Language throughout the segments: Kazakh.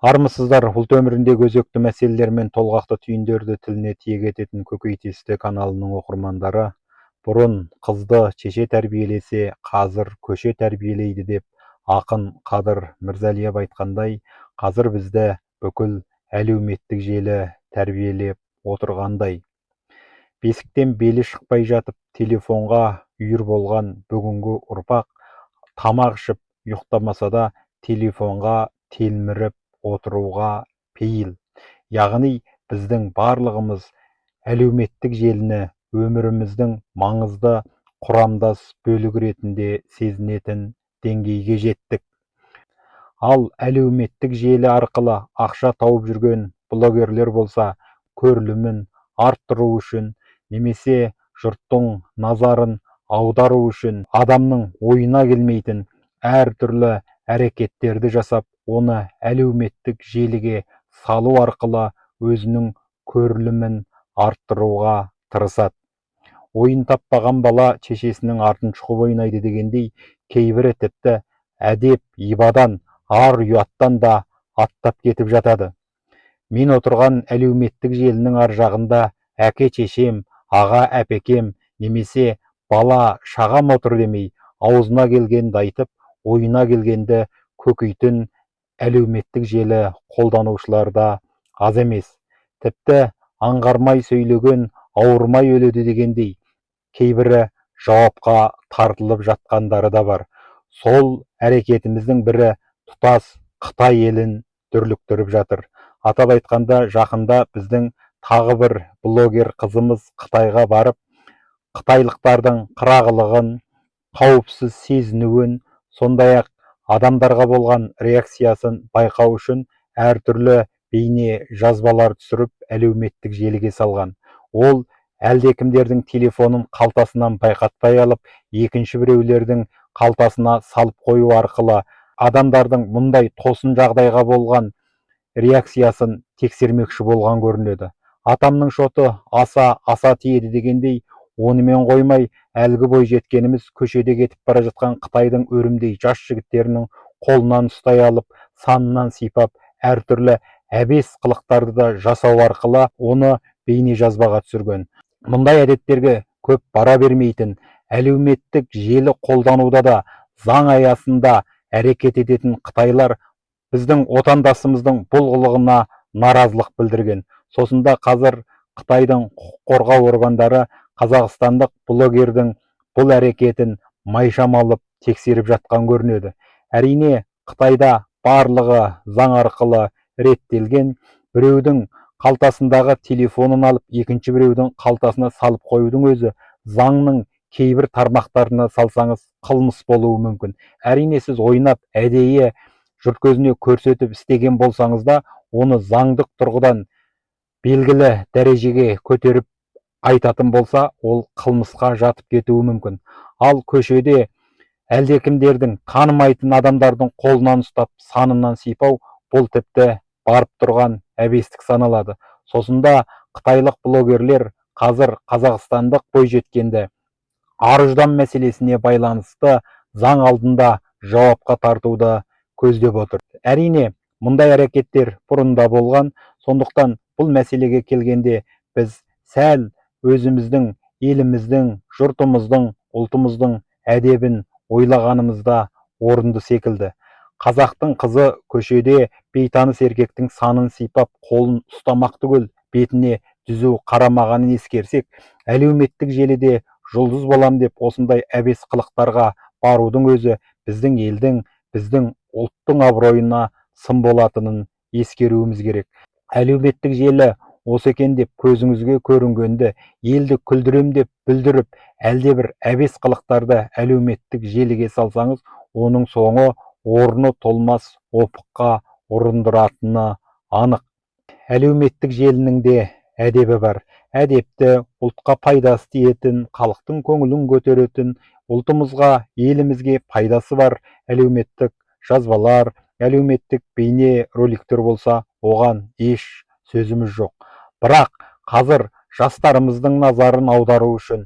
Армысыздар, ұлт өміріндегі өзекті мәселелер мен толғақты түйіндерді тіліне тиек ететін Көкейтесті каналының оқырмандары, бұрын қызды шеше тәрбиелесе, қазір көше тәрбиелейді деп ақын Қадыр Мырзалиев айтқандай, қазір бізді бүкіл әлеуметтік желі тәрбиелеп отырғандай. Бесіктен белі шықпай жатып, телефонға үйір болған бүгінгі ұрпақ тамақ ішіп ұйықтамаса да телефонға телміріп отыруға пейіл. Яғни біздің барлығымыз әлеуметтік желіні өміріміздің маңызды құрамдас бөлігі ретінде сезінетін деңгейге жеттік. Ал әлеуметтік желі арқылы ақша тауып жүрген блогерлер болса, көрілімін арттыру үшін немесе жұрттың назарын аудару үшін адамның ойына келмейтін әртүрлі әрекеттерді жасап, оны әлеуметтік желіге салу арқылы өзінің көрілімін арттыруға тырысады. Ойын таппаған бала шешесінің артын шұқып ойнайды дегендей, кейбірі тіпті әдеп, ибадан, ар ұяттан да аттап кетіп жатады. Мен отырған әлеуметтік желінің ар жағында әке шешем, аға әпекем немесе бала шағам отыр демей, аузына келгенді айтып, ойына келгенді көкейтін әлеуметтік желі қолданушылар да аз емес. Тіпті аңғармай сөйлеген ауырмай өледі дегендей, кейбірі жауапқа тартылып жатқандары да бар. Сол әрекетіміздің бірі тұтас Қытай елін дүрліктіріп жатыр. Атап айтқанда, жақында біздің тағы бір блогер қызымыз Қытайға барып, қытайлықтардың қырағылығын, қауіпсіз сезінуін, сондай-ақ адамдарға болған реакциясын байқау үшін әртүрлі бейне жазбалар түсіріп әлеуметтік желіге салған. Ол әлдекімдердің телефонын қалтасынан байқатпай алып, екінші біреулердің қалтасына салып қою арқылы адамдардың мұндай тосын жағдайға болған реакциясын тексермекші болған көрінеді. Атамның шоты аса тиеді дегендей, онымен қоймай, әлгі бой жеткеніміз көшеде кетіп бара жатқан Қытайдың өрімдей жас жігіттерінің қолынан ұстай алып, санынан сипап, әртүрлі әбес қылықтарды да жасау арқылы оны бейне жазбаға түсірген. Мұндай әдеттерге көп бара бермейтін, әлеуметтік желі қолдануда да заң аясында әрекет ететін Қытайлар біздің отандасымыздың бұл қылығына наразылық білдірген. Сосында қазір Қытайдың құқық қорғау органдары қазақстандық блогердің бұл әрекетін майшам алып тексеріп жатқан көрінеді. Әрине, Қытайда барлығы заң арқылы реттелген. Біреудің қалтасындағы телефонын алып, екінші біреудің қалтасына салып қоюдың өзі заңның кейбір тармақтарына салсаңыз қылмыс болуы мүмкін. Әрине, сіз ойнап, әдейі жұрт көзіне көрсетіп істеген болсаңыз да, оны заңдық тұрғыдан белгілі дәрежеге көтеріп айтатын болса, ол қылмысқа жатып кетуі мүмкін. Ал көшеде әлдекімдердің танымайтын адамдардың қолынан ұстап, санынан сипау, бұл тіпті барып тұрған әбестік саналады. Сосында қытайлық блогерлер қазір қазақстандық бойжеткенді ар-ұждан мәселесіне байланысты заң алдында жауапқа тартуды көздеп отыр. Әрине, мұндай әрекеттер бұрында болған, сондықтан бұл мәселеге келгенде біз сәл өзіміздің, еліміздің, жұртымыздың, ұлтымыздың әдебін ойлағанымызда орынды секілді. Қазақтың қызы көшеде бейтаныс еркектің санын сипап, қолын ұстамақ түгел бетіне түзу қарамағанын ескерсек, әлеуметтік желіде жұлдыз болам деп осындай әбес қылықтарға барудың өзі біздің елдің, біздің ұлттың абыройына сын болатынын ескеруіміз керек. Әлеуметтік желі осы екен деп көзіңізге көрінгенді елді күлдірем деп бүлдіріп, әлде бір әбес қылықтарды әлеуметтік желіге салсаңыз, оның соңы орны толмас опыққа ұрындыратыны анық. Әлеуметтік желінің де әдебі бар. Әдепті, ұлтқа пайдасы тиетін, халықтың көңілін көтеретін, ұлтымызға, елімізге пайдасы бар әлеуметтік жазбалар, әлеуметтік бейне роликтер болса, оған еш сөзіміз жоқ. Бірақ қазір жастарымыздың назарын аудару үшін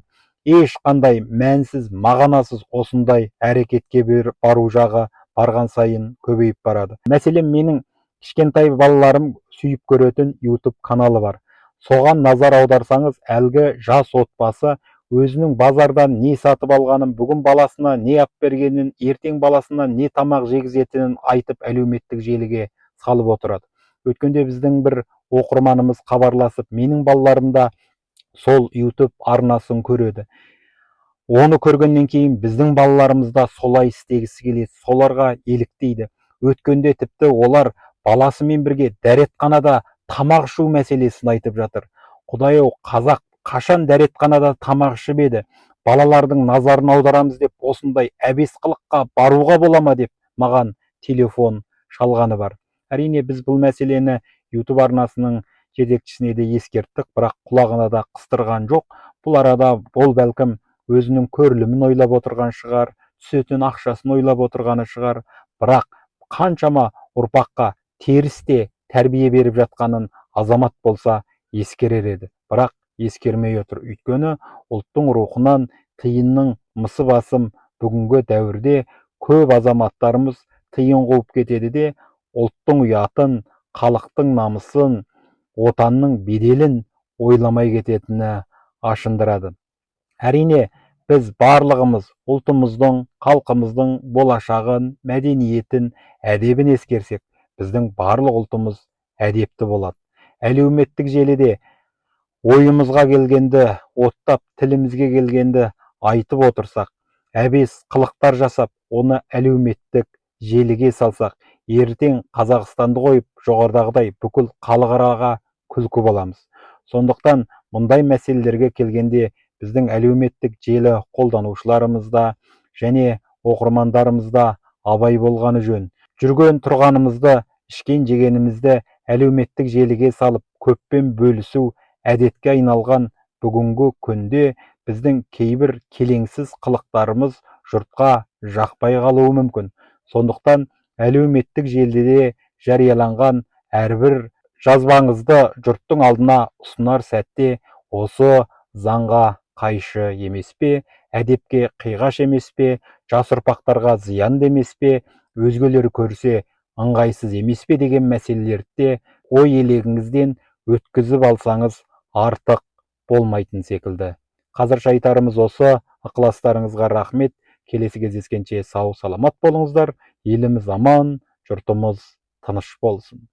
ешқандай мәнсіз, мағынасыз осындай әрекетке бару жағы барған сайын көбейіп барады. Мәселен, менің Кішкентай балаларым сүйіп көретін YouTube каналы бар. Соған назар аударсаңыз, әлгі жас отбасы өзінің базардан не сатып алғанын, бүгін баласына не алып бергенін, ертең баласына не тамақ жегізетінін айтып әлеуметтік желіге салып отырады. Өткенде біздің бір оқырманымыз хабарласып, менің балаларым да сол YouTube арнасын көреді. Оны көргеннен кейін біздің балаларымыз да солай істегісі келеді, соларға еліктейді. Өткенде тіпті олар баласымен бірге дәретханада тамақ ішу мәселесін айтып жатыр. Құдай-ау, қазақ қашан дәретханада тамақ ішіп еді? Балалардың назарын аударамыз деп осындай әбес қылыққа баруға бола ма деп маған телефон шалғаны бар. Әрине біз бұл мәселені YouTube арнасының жетекшісіне де ескерттік, бірақ құлағына да қыстырған жоқ. Бұл арада ол бәлкім өзінің көрілімін ойлап отырған шығар, түсетін ақшасын ойлап отырғаны шығар, бірақ қаншама ұрпаққа терісте тәрбие беріп жатқанын азамат болса ескерер еді. Бірақ ескермей отыр. Өйткені ұлттың рухынан тиынның мысы басым бүгінгі дәуірде көп азаматтарымыз тиын қуып кетеді де, ұлттың ұятын, халықтың намысын, отанның беделін ойламай кететіні ашындырады. Әрине, біз барлығымыз ұлтымыздың, халқымыздың болашағын, мәдениетін, әдебін ескерсек, біздің барлық ұлтымыз әдепті болады. Әлеуметтік желіде ойымызға келгенді оттап, тілімізге келгенді айтып отырсақ, әбес қылықтар жасап, оны әлеуметтік желіге салсақ, ертең Қазақстанды қойып, жоғарыдағыдай бүкіл халықараға күлкі боламыз. Сондықтан мұндай мәселелерге келгенде біздің әлеуметтік желі қолданушыларымызда және оқырмандарымызда абай болғаны жөн. Жүрген тұрғанымызды, ішкен жегенімізді әлеуметтік желіге салып, көппен бөлісу әдетке айналған бүгінгі күнде біздің кейбір келеңсіз қылықтарымыз жұртқа жақпай қалуы мүмкін. Сондықтан әлеуметтік желіде жарияланған әрбір жазбаңызды жұрттың алдына ұсынар сәтте осы заңға қайшы емес пе, әдепке қиғаш емес пе, жас ұрпақтарға зиян емес пе, өзгелер көрсе ыңғайсыз емес пе деген мәселелерді ой елегіңізден өткізіп алсаңыз артық болмайтын секілді. Қазірше айтарымыз осы. Ықыластарыңызға рахмет. Келесі кездескенше сау саламат болыңыздар. Еліміз аман, жұртымыз тыныш болсын.